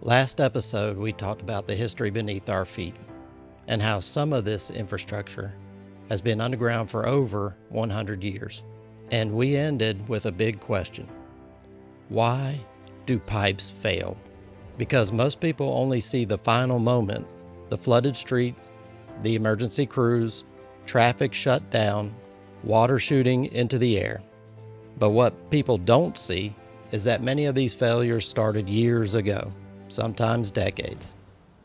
Last episode, we talked about the history beneath our feet and how some of this infrastructure has been underground for over 100 years. And we ended with a big question. Why do pipes fail? Because most people only see the final moment, the flooded street, the emergency crews, traffic shut down, water shooting into the air. But what people don't see is that many of these failures started years ago, sometimes decades.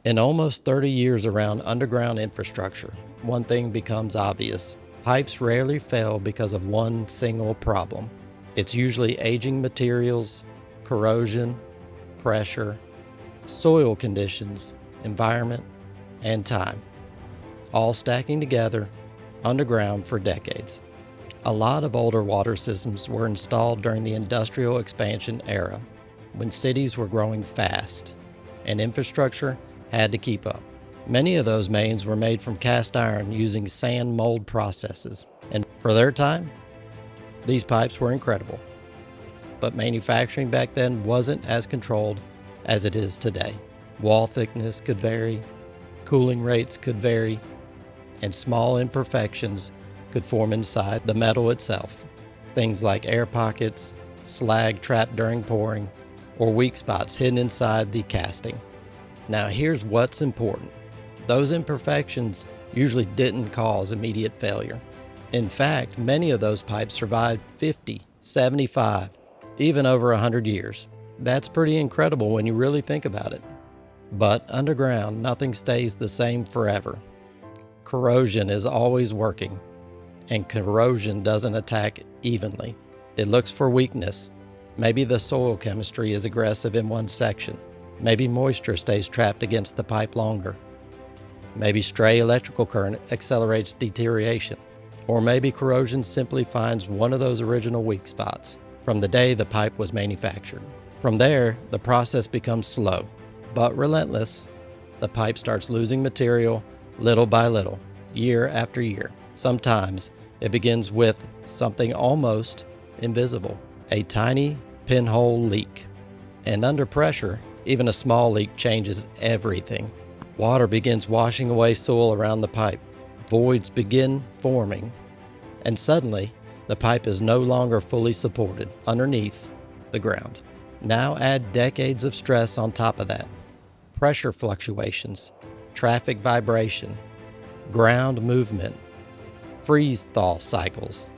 In almost 30 years around underground infrastructure, one thing becomes obvious. Pipes rarely fail because of one single problem. It's usually aging materials, corrosion, pressure, soil conditions, environment, and time, all stacking together underground for decades. A lot of older water systems were installed during the industrial expansion era, when cities were growing fast and infrastructure had to keep up. Many of those mains were made from cast iron using sand mold processes, and for their time, these pipes were incredible. But manufacturing back then wasn't as controlled as it is today. Wall thickness could vary, cooling rates could vary, and small imperfections could form inside the metal itself. Things like air pockets, slag trapped during pouring, or weak spots hidden inside the casting. Now here's what's important. Those imperfections usually didn't cause immediate failure. In fact, many of those pipes survived 50, 75, even over 100 years. That's pretty incredible when you really think about it. But underground, nothing stays the same forever. Corrosion is always working, and corrosion doesn't attack evenly. It looks for weakness. Maybe the soil chemistry is aggressive in one section. Maybe moisture stays trapped against the pipe longer. Maybe stray electrical current accelerates deterioration. Or maybe corrosion simply finds one of those original weak spots from the day the pipe was manufactured. From there, the process becomes slow, but relentless. The pipe starts losing material little by little, year after year. Sometimes it begins with something almost invisible, a tiny pinhole leak. And under pressure, even a small leak changes everything. Water begins washing away soil around the pipe. Voids begin forming, and suddenly the pipe is no longer fully supported underneath the ground. Now add decades of stress on top of that. Pressure fluctuations, traffic vibration, ground movement, freeze-thaw cycles,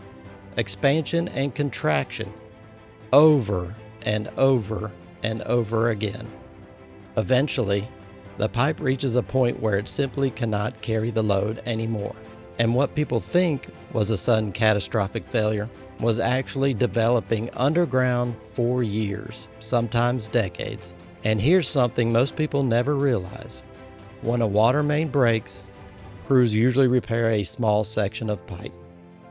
expansion and contraction, over and over and over again. Eventually, the pipe reaches a point where it simply cannot carry the load anymore. And what people think was a sudden catastrophic failure was actually developing underground for years, sometimes decades. And here's something most people never realize. When a water main breaks, crews usually repair a small section of pipe,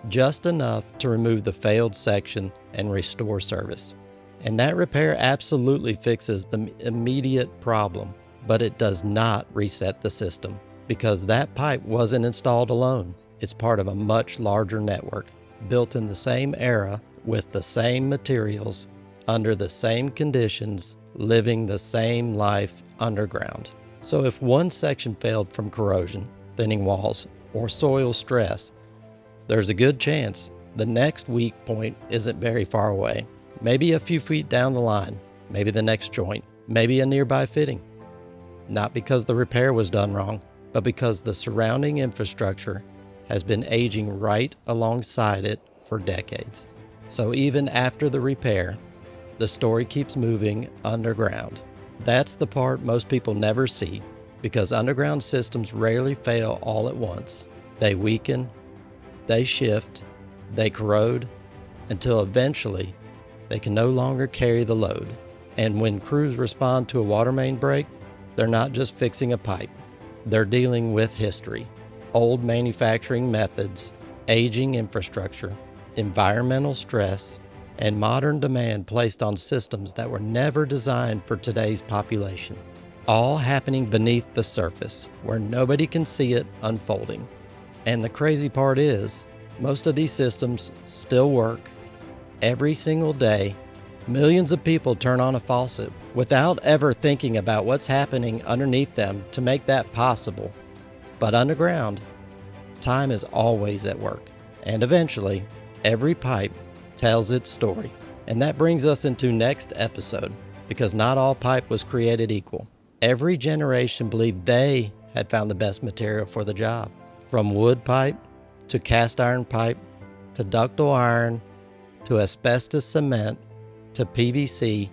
just enough to remove the failed section and restore service. And that repair absolutely fixes the immediate problem, but it does not reset the system, because that pipe wasn't installed alone. It's part of a much larger network, built in the same era, with the same materials, under the same conditions, living the same life underground. So if one section failed from corrosion, thinning walls, or soil stress, there's a good chance the next weak point isn't very far away. Maybe a few feet down the line, maybe the next joint, maybe a nearby fitting. Not because the repair was done wrong, but because the surrounding infrastructure has been aging right alongside it for decades. So even after the repair, the story keeps moving underground. That's the part most people never see, because underground systems rarely fail all at once. They weaken, they shift, they corrode, until eventually they can no longer carry the load. And when crews respond to a water main break, they're not just fixing a pipe. They're dealing with history, old manufacturing methods, aging infrastructure, environmental stress, and modern demand placed on systems that were never designed for today's population. All happening beneath the surface, where nobody can see it unfolding. And the crazy part is, most of these systems still work every single day Millions of people turn on a faucet without ever thinking about what's happening underneath them to make that possible. But underground, time is always at work. And eventually, every pipe tells its story. And that brings us into next episode, because not all pipe was created equal. Every generation believed they had found the best material for the job. From wood pipe, to cast iron pipe, to ductile iron, to asbestos cement, to PVC,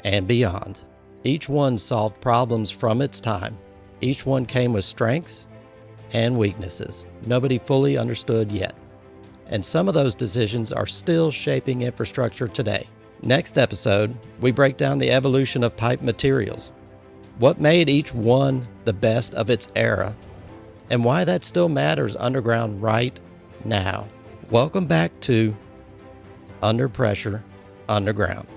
and beyond. Each one solved problems from its time. Each one came with strengths and weaknesses nobody fully understood yet. And some of those decisions are still shaping infrastructure today. Next episode, we break down the evolution of pipe materials, what made each one the best of its era, and why that still matters underground right now. Welcome back to Under Pressure Underground.